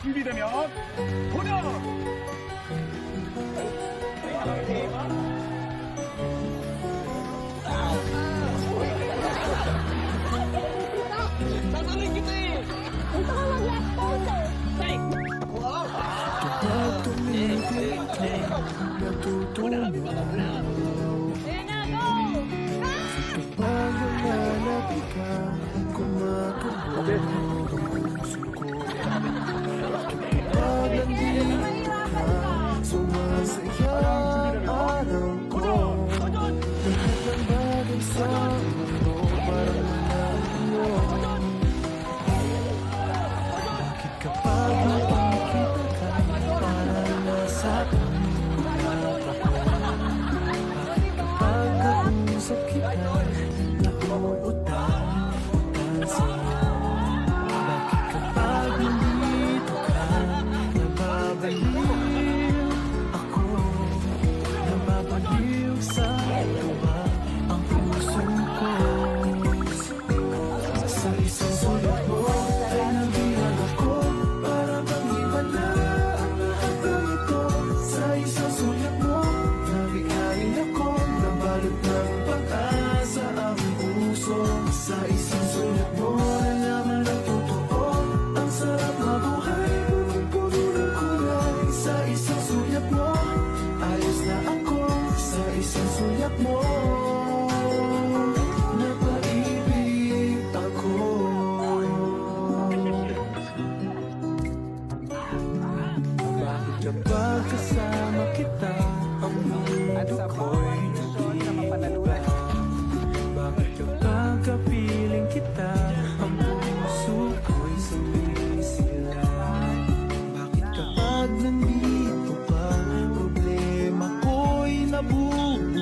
준비되면 도전! Tatanungin kita eh! Gusto ko mag-last pose eh. Tay! Ayan na, go! Mahirapan ka. Sumasaya araw ko. Lahat ng bagay sa mundo parang malayo. Bakit kapag nakikita ka parang nasa bakit kapag kausap kita nauutan sa'yo? Bakit kapag nandito ka nababaliw ako? Nababaliw sa tuwa ang puso ko. Sa isang sulat mo ay nabihan ako para bang iba na ang lahat ng ito. Sa isang sulat mo nabighain ako, nabalot ng pag-asa ang puso. Sa isang sulat mo nalaman ng totoo, ang sarap mabuhay, punong-puno ng kulay. Sa isang sulat mo ayos na ako. Sa isang sulat mo napaibig ako. Bakit kapag kasama kita ang mundo ko'y nag-iiba? Bakit kapag kapiling kita ang puso ko'y sumisila? Bakit kapag nandito ka problema ko'y nabubuo?